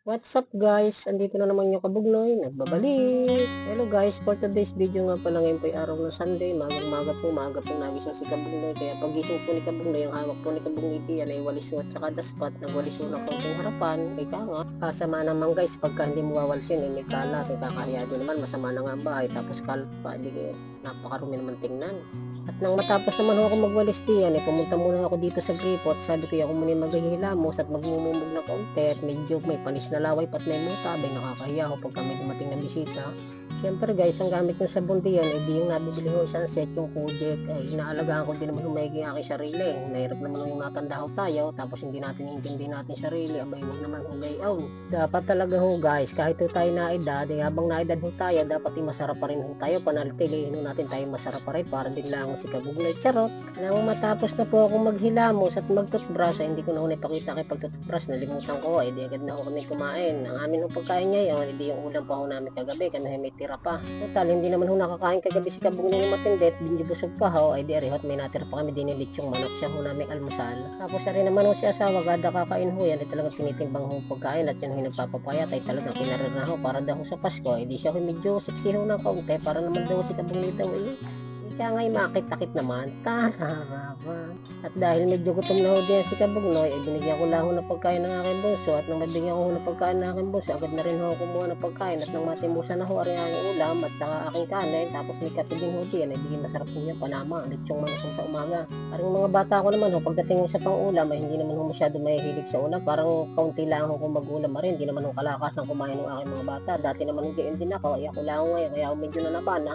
What's up guys? Andito na naman yung Kabugnoy, nagbabalik! Hello guys, for today's video nga pala ngayon po ay araw ng Sunday, maaga po nagising si Kabugnoy. Kaya pagising po ni Kabugnoy, yung hawak po ni Kabugnoy diyan ay waliso at saka daspat, nagwaliso ng kaunting harapan, may kanga. Kasama naman guys, pagka hindi mo wawalisin, may kalat, kakahiya din naman, masama na nga ang bahay, tapos kalat pa, di napakarumi naman tingnan. At nang matapos naman ako magwalis diyan, pumunta muna ako dito sa gripot. Sabi ko, ako muna maghihilamos at magmumumog na kaunti at medyo may panis na laway pat may muta. Abay, nakakahiya ako pagka may dumating na bisita. Siyempre guys, ang gamit ng sabon diyan, di yung nabibili ko isang set, yung Kojek, ay inaalagaan ko din naman humayagi aking sarili. Mahirap naman yung matanda ho tayo, tapos hindi natin iintindi natin sarili, abay huwag naman hugay out. Dapat talaga ho guys, kahit ho tayo na edad, habang na edad ho tayo, dapat masarap pa rin ho tayo, panalitilihin ho natin tayo masarap pa rin, para din lang si Kabugnay, charot. Nang matapos na po akong maghilamos at magtutbrush, ay hindi ko na ho napakita kay pagtutbrush, nalimutan ko, ay di agad na ho kami kumain. Ang amin ho pagkain ngayon, hindi yung ulam pa ho namin kagabi, kami may tira pa. Total, hindi naman ho nakakain kagabi si Kabugnay ng matindi at binibusog pa ho, ay di arihot may natira pa kami dinilit yung manok, siya ho namin almusal. Tapos rin naman ho si asawa, gada kakain ho yan, ay talagang tinitimbang ho pagkain at yan ho nagpapapayat, ay talagang kinarir na ho para daw ho sa Pasko, ay di siya ho medyo sexy ho ng kaunti, para naman daw si Kabugnay daw kaya nga'y makit-takit naman, tararara. At dahil medyo gutom na ho din si Kabugnoy, ay binigyan ko lang ho ng pagkain ng aking bunso. At nang mabigyan ko ho ng pagkain ng aking bunso, agad na rin ho kumuha ng pagkain. At nang matimusan na ho rin ang ulam at saka aking kanin, tapos may kape din ho din, ay bigyan masarap po niya, panama, lechong manok sa umaga. Parang mga bata ko naman ho, pagdating sa pang-ulam, ay hindi naman ho masyado mahihilig sa ulam. Parang kaunti lang ho kung mag-ulam rin, hindi naman ho kalakas ang kumain ng aking mga bata. Dati naman hindi din ako, ay ako lang ho ngayon, kaya ako medyo nanabana.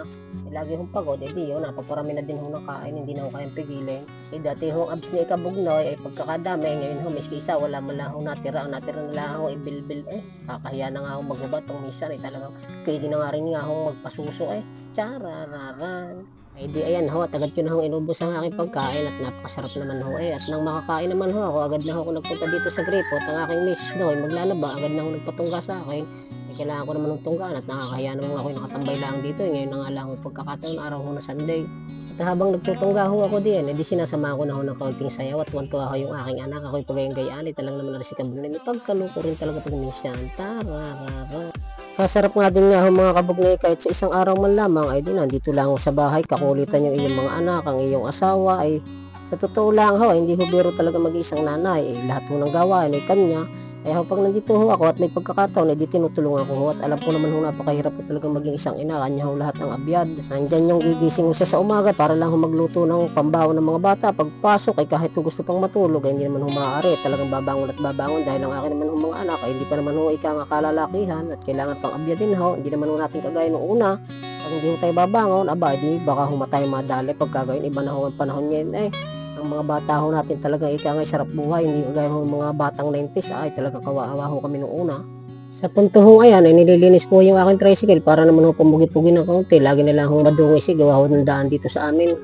Lagi hong pagod, di yun, napaparami na din ho ng kain, hindi na ho kayang pigilin. Dati hong abs ni Kabugnoy ay pagkakadami, ngayon ho, miski isa, wala man lang ho natira, ang natira na lang ho, ibilbil, kakahiya na nga ho maghubat, ang minsan, talagang pwede na nga rin nga ho magpasuso, charararan. Ay di ayan ho, at agad ko na ho inubos ang aking pagkain at napakasarap naman ho at nang makakain naman ho ako, agad na ho ako nagpunta dito sa gripot, ang aking miss doon, maglalaba, agad na ho nagpatungga sa akin. Kailangan ko naman ng tunggaan at nakakahiya naman ako yung nakatambay lang dito. Ngayon na nga lang ako pagkakataon, araw ho na Sunday. At habang nagtutungga ho ako diyan, edi sinasama ko na ho ng kaunting sayaw at wantuwa ho yung aking anak. Ako'y pagayang-gayaan, talang naman na si Kabugnay. Pagkaluko rin talaga pag minsan. Tararara. Sasarap nga din nga ho mga Kabugnay, kahit sa isang araw man lamang, ay di nandito lang ho sa bahay, kakulitan yung iyong mga anak, ang iyong asawa, ay sa totoo lang ho, hindi ho biro talaga mag-iisang nanay, lahat ho ng gawain ay kanya. Kaya pag nandito ho ako at may pagkakataon, di tinutulungan ko ho at alam ko naman ho napakahirap po talaga maging isang ina, kanya ho lahat ng abyad. Nandyan yung gigising mo siya sa umaga para lang ho magluto ng pambaho ng mga bata. Pagpasok ay kahit ho gusto pang matulog ay hindi naman ho maaari, talagang babangon at babangon dahil ang akin naman ho mga anak ay hindi pa naman ho ika nga kalalakihan at kailangan pang abyadin ho, hindi naman ho natin kagaya nung una. Pag hindi ho tayo babangon, aba, di baka humatay madali pagkagayon, iba na ho ang panahon niyan ang mga bata ho natin talaga ika nga sarap buhay, hindi kagaya ho mga batang 90s ay talaga kawawa ho kami nung una. Sa punto ho ayan ay nililinis ko yung aking tricycle para naman ho pumugi-pugi ng kaunti, lagi na lang ho madungis gawa ho ng daan dito sa amin.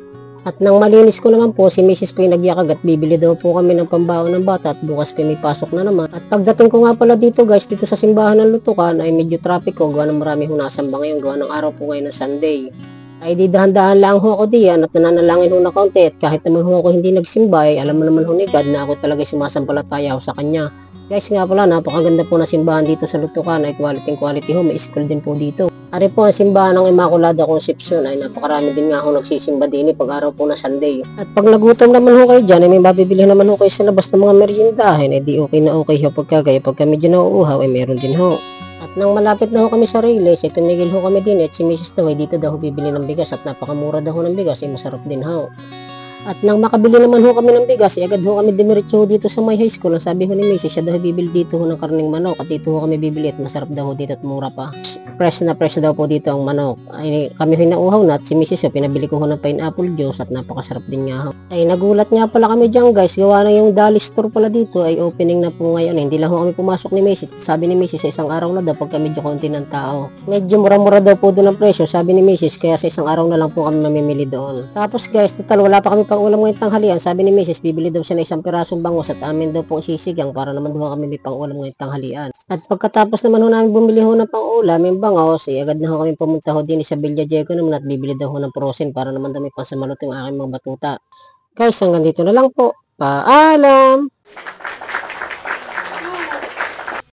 At nang malinis ko naman po, si Mrs. po yung nagyakag at bibili daw po kami ng pambaon ng bata at bukas po may pasok na naman. At pagdating ko nga pala dito guys, dito sa simbahan ng Lutukan ay medyo traffic ko, gawa ng marami ho nasamba ngayon, gawa ng araw po ngayon ng Sunday. Ay di dahan-dahan lang ho ako diyan at nananalangin ho na kaunti at kahit naman ho ako hindi nagsimba ay alam mo naman ho ni God na ako talaga sumasampalataya ho sa kanya. Guys nga pala, napakaganda po na simbahan dito sa Lutukan, ay quality ho, may school din po dito. Ari po ang simbahan ng Immaculada Concepcion, ay napakarami din nga ho nagsisimba din pag araw po na Sunday. At pag nagutom naman ho kayo dyan, ay may mabibili naman ho kayo sa labas ng mga meriendahin, ay di okay na okay ho pagkagaya, pagka medyo nauuhaw ay meron din ho. At nang malapit na ho kami sa Riles, tumigil ho kami din at si Mrs. daw ay dito daw bibili ng bigas at napakamura daw ho ng bigas, ay masarap din ho. At nang makabili naman ho kami ng bigas, agad ho kami dimiretso dito sa my high school. Ang sabi ho ni Mrs. siya daw bibili dito ho ng karning manok at dito ho kami bibili at masarap daw ho dito at mura pa. Fresh na fresh daw po dito ang manok. Ay kami ho nauuhaw na at si Mrs. pinabili ko ho ng pineapple juice at napakasarap din nga ho. Ay nagulat nga pala kami dyan guys, gawa na yung Dali store pala dito ay opening na po ngayon. Hindi lang ho kami pumasok ni Mrs. Sabi ni Mrs. sa isang araw na daw pagka medyo konti ng tao. Medyo mura-mura daw po doon ang presyo, sabi ni Mrs. Kaya sa isang araw na lang po kami mamimili doon. Tapos guys, total wala pa kami pang ulam ngayong tanghalian. Sabi ni Mrs. bibili daw siya ng isang pirasong bangus at amin daw pong sisigang para naman daw kami may pang ulam ngayong tanghalian. At pagkatapos naman ho namin bumili ho ng pang ulam, yung bangus, agad na ho kami pumunta ho din sa Villa Diego naman at bibili daw ho ng frozen para naman daw may pansamalot yung aking mga batuta. Guys, hanggang dito na lang po. Paalam!